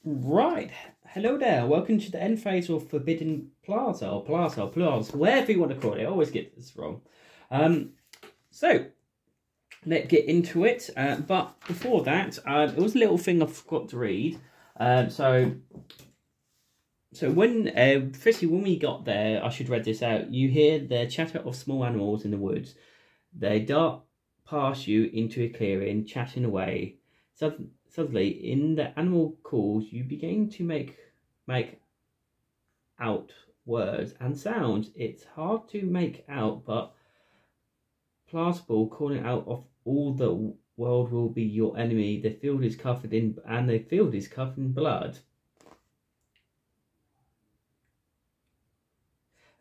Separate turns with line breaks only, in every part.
Right, hello there. Welcome to the end phase of Forbidden Plaza, or Plaza, whatever you want to call it. I always get this wrong. So let's get into it. But before that, there was a little thing I forgot to read. So when firstly when we got there, I should read this out. You hear the chatter of small animals in the woods. They dart past you into a clearing, chatting away. Suddenly, in the animal calls, you begin to make out words and sounds. It's hard to make out, but plausible, calling out of all the world will be your enemy. The field is covered in blood.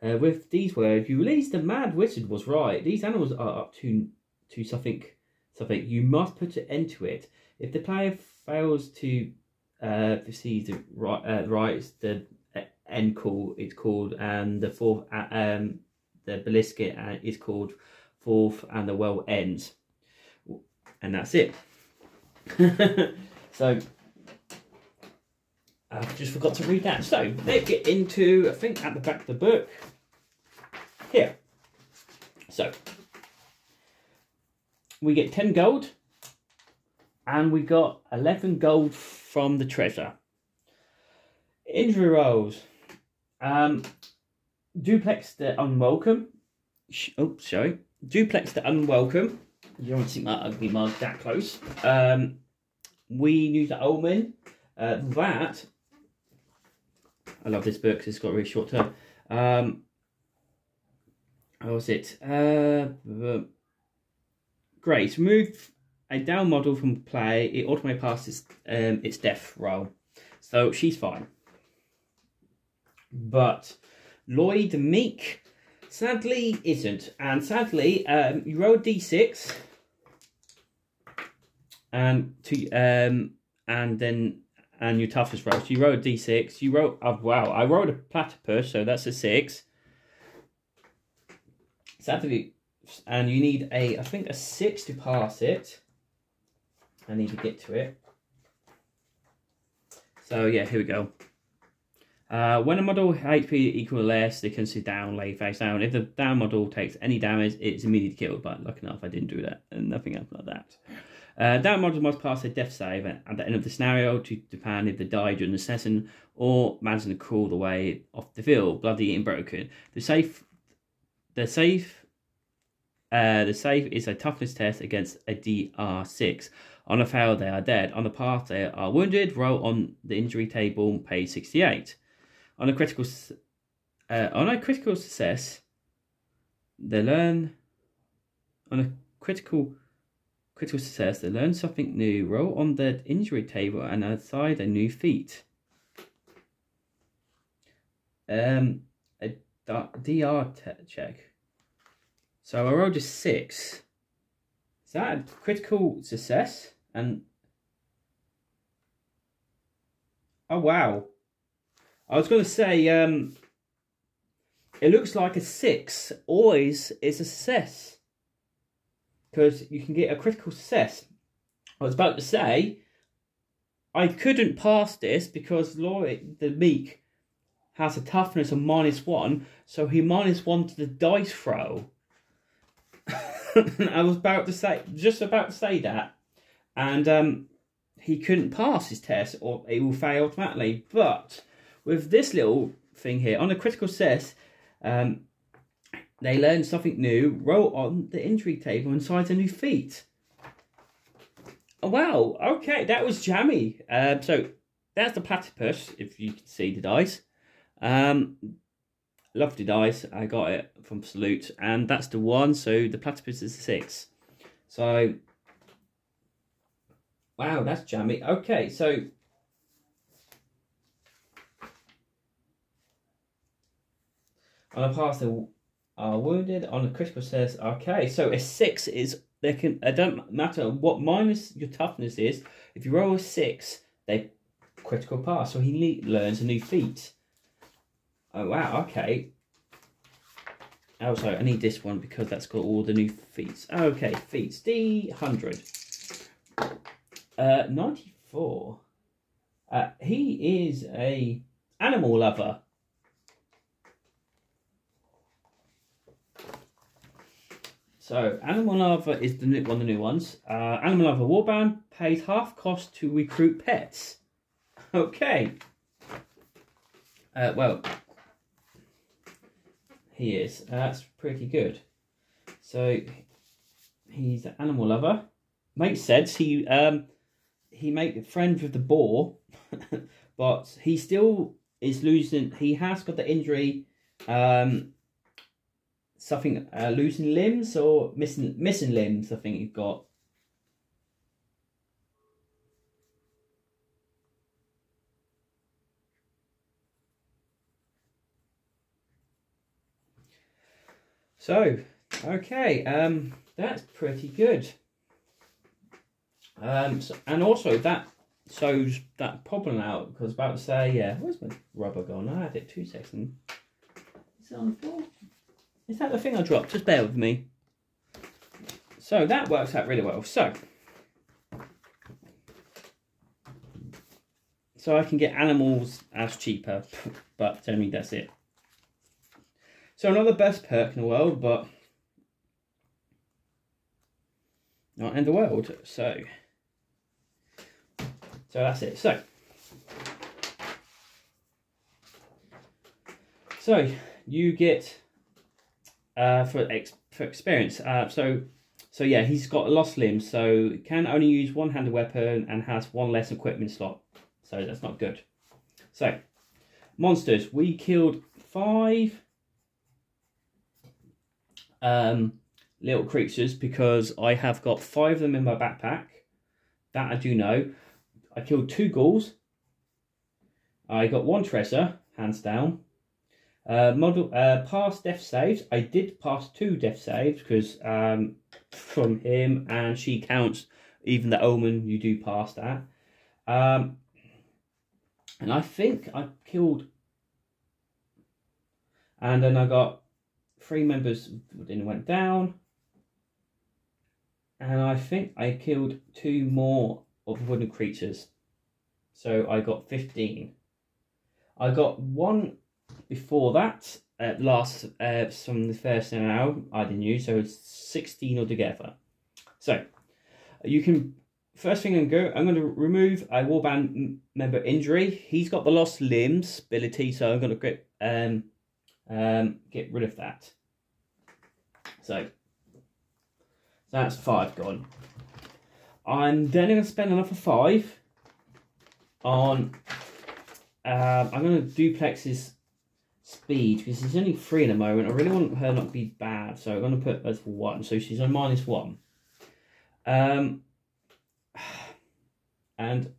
With these words, you realize the mad wizard was right. These animals are up to something. You must put an end to it. If the player fails to see the rights, the end call is called, and the fourth, the ballistic is called fourth, and the well ends, and that's it. So I just forgot to read that. So let's get into, I think, at the back of the book here. So we get 10 gold. And we got 11 gold from the treasure. Injury rolls. Duplex the unwelcome. Duplex the unwelcome. You don't see my ugly mug that close. We use the omen. That. I love this book because it's got a really short term. What was it? Grace. Remove a down model from play, it automatically passes its death roll. So she's fine. But Lloyd Meek sadly isn't. And sadly, you roll a d6 and your toughest roll. So you roll a d6. You roll, oh wow, I rolled a platypus, so that's a 6. Sadly, and you need I think a 6 to pass it. I need to get to it. So yeah, here we go. When a model HP equals less, they can sit down, lay face down. If the down model takes any damage, it's immediately killed. But lucky enough, I didn't do that, and nothing else like that. Down model must pass a death save at the end of the scenario to depend if they die during the session or manage to crawl the way off the field, bloody and broken. The safe is a toughness test against a DR6. On a fail, they are dead. On the pass, they are wounded. Roll on the injury table, page 68. On a critical success, they learn. On a critical success, they learn something new. Roll on the injury table and assign a new feat. A DR check. So I rolled a 6. Is that a critical success? And oh wow, I was going to say it looks like a 6 always is a success because you can get a critical success. I was about to say I couldn't pass this because Lloyd the Meek has a toughness of -1, so he -1 to the dice throw. I was just about to say that, and he couldn't pass his test, or it will fail automatically. But with this little thing here, on a critical success, they learn something new. Roll on the injury table and size a new feat. Oh, wow, okay, that was jammy. So that's the platypus, if you can see the dice. Lovely dice. I got it from Salute, and that's the 1. So the platypus is a 6. So wow, that's jammy. Okay, so on a pass, they are wounded. On a critical success, okay. So a 6 is they can. It don't matter what minus your toughness is. If you roll a 6, they critical pass. So he learns a new feat. Oh wow, okay. Also, I need this one because that's got all the new feats. Okay, feats. D100. 94. He is a animal lover. So, Animal Lover is one of the new ones. Animal Lover Warband pays half cost to recruit pets. Okay. Well, he is. That's pretty good. So, he's an animal lover. Makes sense. He made friends with the boar, but he still is losing. He has got the injury. Something losing limbs or missing limbs. I think you've got. So, okay, that's pretty good. And also that shows that problem out, because I was about to say, yeah, where's my rubber gone? I had it 2 seconds. Is it on the floor? Is that the thing I dropped? Just bear with me. So that works out really well. So I can get animals as cheaper, but generally that's it. So not the best perk in the world, but not in the world. So that's it. So you get for experience. So yeah, he's got lost limbs, so can only use one-handed weapon and has one less equipment slot. So that's not good. So monsters, we killed 5 little creatures because I have got 5 of them in my backpack. That I do know. I killed 2 ghouls. I got 1 treasure, hands down. Past death saves. I did pass 2 death saves because from him, and she counts even the omen you do pass that. And I think I killed, and then I got 3 members then went down, and I think I killed 2 more of wooden creatures, so I got 15. I got 1 before that, last from the first hour I didn't use, so it's 16 altogether. So you can, first thing I'm going to remove a warband member injury. He's got the lost limbs ability, so I'm going to get rid of that. So that's 5 gone. I'm then going to spend another 5 on. I'm going to duplex his speed because he's only 3 in the moment. I really want her not to be bad, so I'm going to put her for 1. So she's on -1. And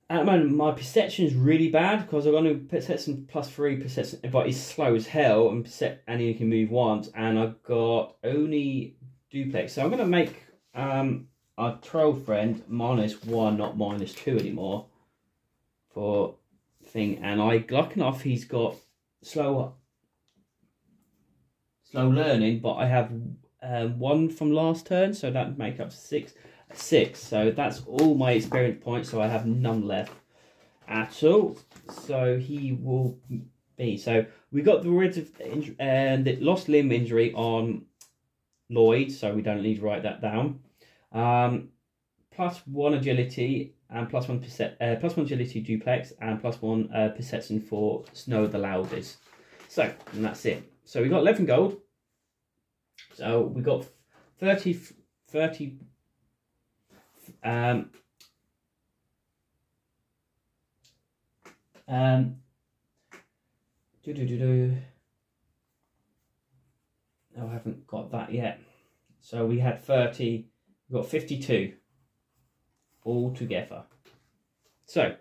at the moment, my perception is really bad because I'm going to perception +3 perception, but he's slow as hell and he can move once, and I've got only duplex. So I'm going to make our troll friend -1, not -2 anymore for thing. And lucky enough, he's got slow learning, but I have 1 from last turn, so that would make up 6. So that's all my experience points, so I have none left at all. So he will be. So we got rid of the lost limb injury on Lloyd, so we don't need to write that down. +1 agility and +1 agility duplex and +1 perception for Snow the Loudest. So, and that's it. So we got 11 gold. So we got 30 No, I haven't got that yet. So we had 30, we got 52 all together. So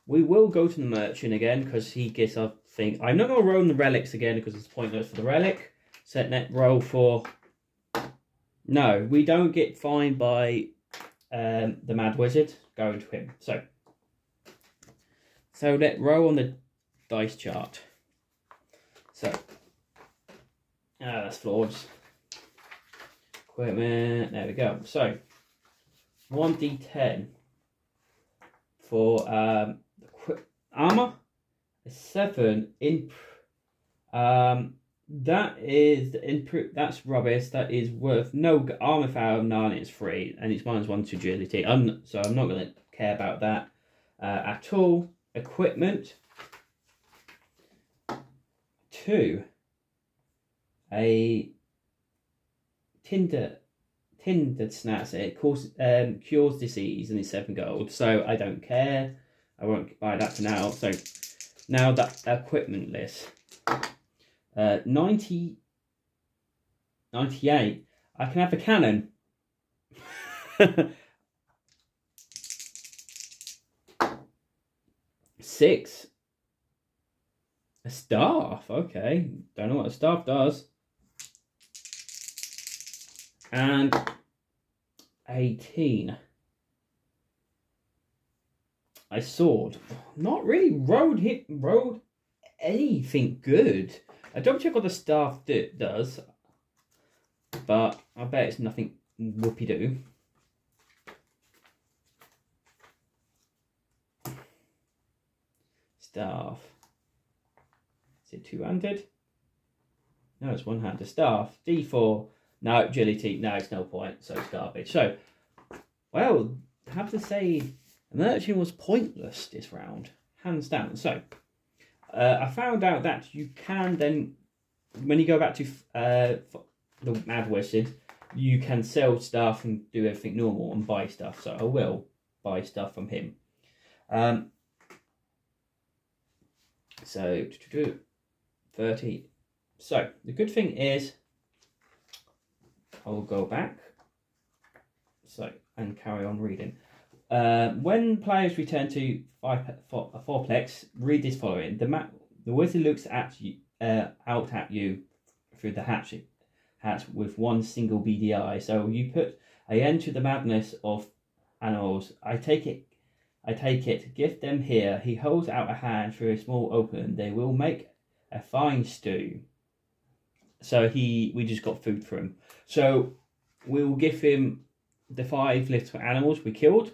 we will go to the merchant again because he gets our thing. I'm not going to roll the relics again because it's pointless for the relic. Set net roll for. No, we don't get fined by the Mad Wizard going to him. So let roll on the dice chart. So that's flawed. Equipment, there we go. So 1d10. for armor. A 7 in. That is improve. That's rubbish. That is worth no armor foul. None. It's free, and it's -1 to agility. So I'm not going to care about that at all. Equipment. 2. A tinder snaps. It cures disease, and it's 7 gold. So I don't care. I won't buy that for now. So now that equipment list. 98. I can have a cannon. 6. A staff. Okay. Don't know what a staff does. And 18. A sword. Not really rode anything good. I double check what the staff does, but I bet it's nothing whoopie doo. Staff. Is it 2-handed? No, it's 1-handed. Staff. D4. No, agility. No, it's no point. So it's garbage. So, well, I have to say, merchant was pointless this round, hands down. So, I found out that you can then, when you go back to the Mad Wizard, you can sell stuff and do everything normal and buy stuff. So I will buy stuff from him. So 30. So the good thing is, I will go back. So and carry on reading. When players return to 4plex, read this following. The wizard looks at you, out at you through the hatch with one single beady eye. So you put an end to the madness of animals. I take it. Give them here. He holds out a hand through a small opening. They will make a fine stew. So we just got food for him. So we'll give him the 5 little animals we killed.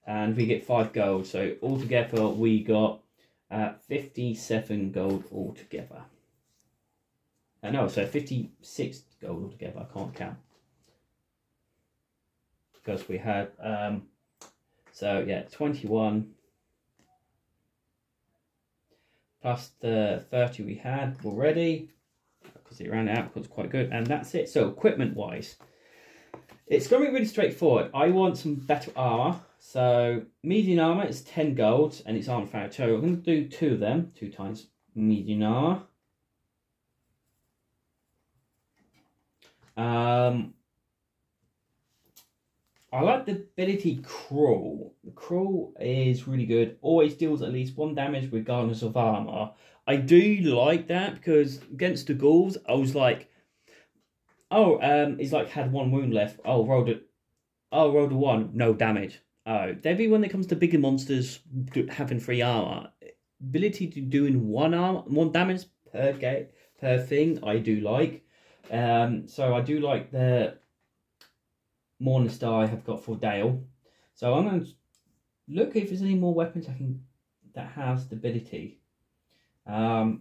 And we get 5 gold. So altogether we got 57 gold altogether. No, so 56 gold altogether. I can't count. Because we had, so yeah, 21. Plus the 30 we had already. Because it ran out, because it's quite good. And that's it. So equipment wise, it's going to be really straightforward. I want some better armor. So medium armor is 10 gold and it's armor foul. So I'm going to do 2 of them, 2 times medium armor. I like the ability Crawl. The Crawl is really good. Always deals at least 1 damage regardless of armor. I do like that because against the ghouls, I was like, oh, he's like had 1 wound left. Oh, rolled a 1, no damage. Oh, maybe when it comes to bigger monsters having 3 armor, ability to doing 1 damage per thing, I do like. So I do like the Morningstar I have got for Dale. So I'm going to look if there's any more weapons that has the ability. Crawl,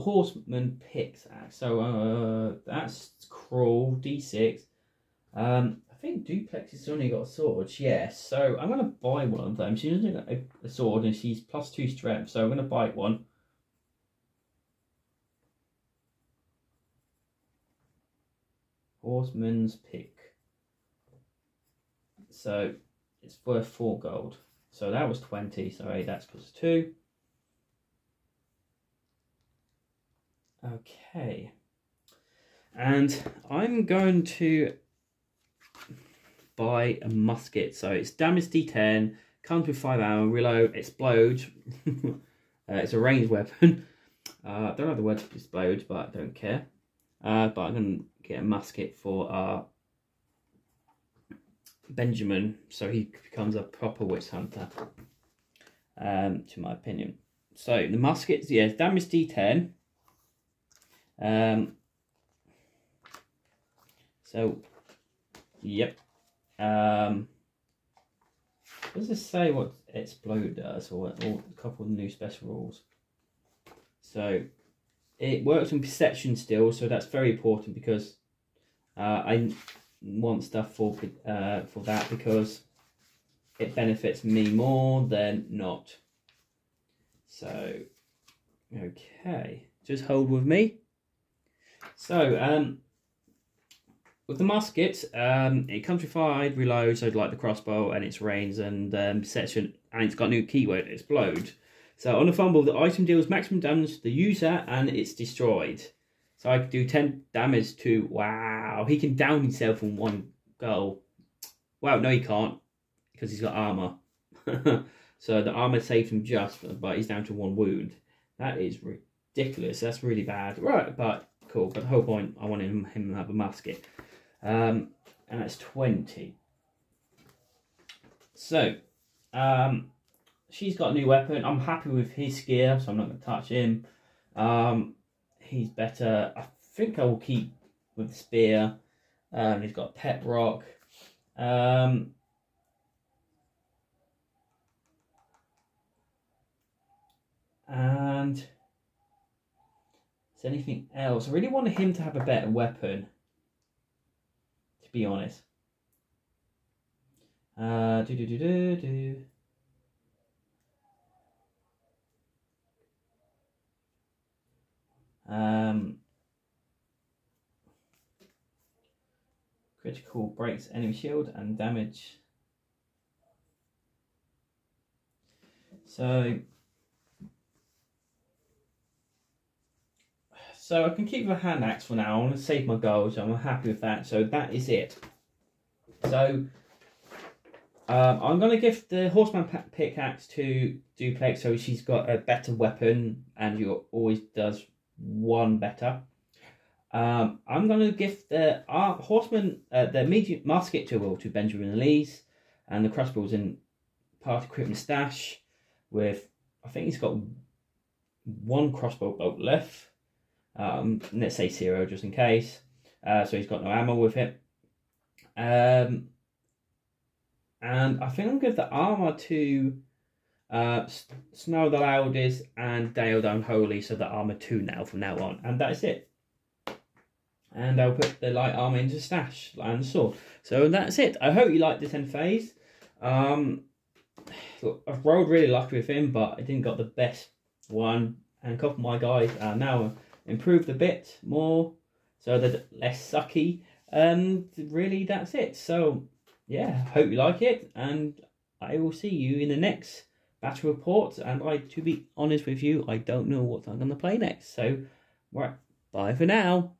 Horseman Pickaxe. So that's Crawl, D6. I think Duplex has only got swords, yes. So I'm going to buy one of them. She's only got a sword and she's +2 strength. So I'm going to buy one. Horseman's Pick. So it's worth 4 gold. So that was 20. So hey, that's +2. Okay. And I'm going to buy a musket. So it's damage D10, comes with 5 ammo, reload, explodes. It's a ranged weapon. I don't know the word explodes, but I don't care. But I'm going to get a musket for Benjamin, so he becomes a proper witch hunter, to my opinion. So the muskets, yeah, damage D10. So, yep. Does this say what Explode does, or a couple of new special rules? So it works on perception still, so that's very important because I want stuff for that because it benefits me more than not. So okay, just hold with me. So with the musket, it comes with 5 reloads, so like the crossbow and its range and perception, and it's got a new keyword, Explode. So on a fumble, the item deals maximum damage to the user and it's destroyed. So I could do 10 damage to, wow, he can down himself in one go. Well, no he can't, because he's got armour. So the armour saves him just, but he's down to 1 wound. That is ridiculous, that's really bad. Right, but cool, but the whole point, I want him to have a musket. And that's 20. So, she's got a new weapon. I'm happy with his gear, so I'm not going to touch him. He's better. I think I will keep with the spear. He's got pet rock. And is there anything else? I really wanted him to have a better weapon, to be honest. Critical breaks enemy shield and damage. So I can keep the hand axe for now. I want to save my gold, so I'm happy with that. So that is it. So I'm going to give the Horseman pickaxe to Duplex, so she's got a better weapon, and you always does 1 better. I'm going to give the Horseman, the medium musket tool to Benjamin Elise, and the crossbows in party equipment stash with, I think he's got 1 crossbow bolt left. Let's say 0 just in case. So he's got no ammo with it. And I think I'm going to give the armour to Snow the Loudest and Dale the Unholy, so the armour 2 now from now on. And that's it. And I'll put the light armour into the stash and the sword. So that's it. I hope you liked this end phase. Look, I've rolled really lucky with him, but I didn't got the best one. And a couple of my guys are now improved a bit more, so they're less sucky. And really, that's it. So yeah, hope you like it, and I will see you in the next battle report. And to be honest with you, I don't know what I'm going to play next. So right, bye for now.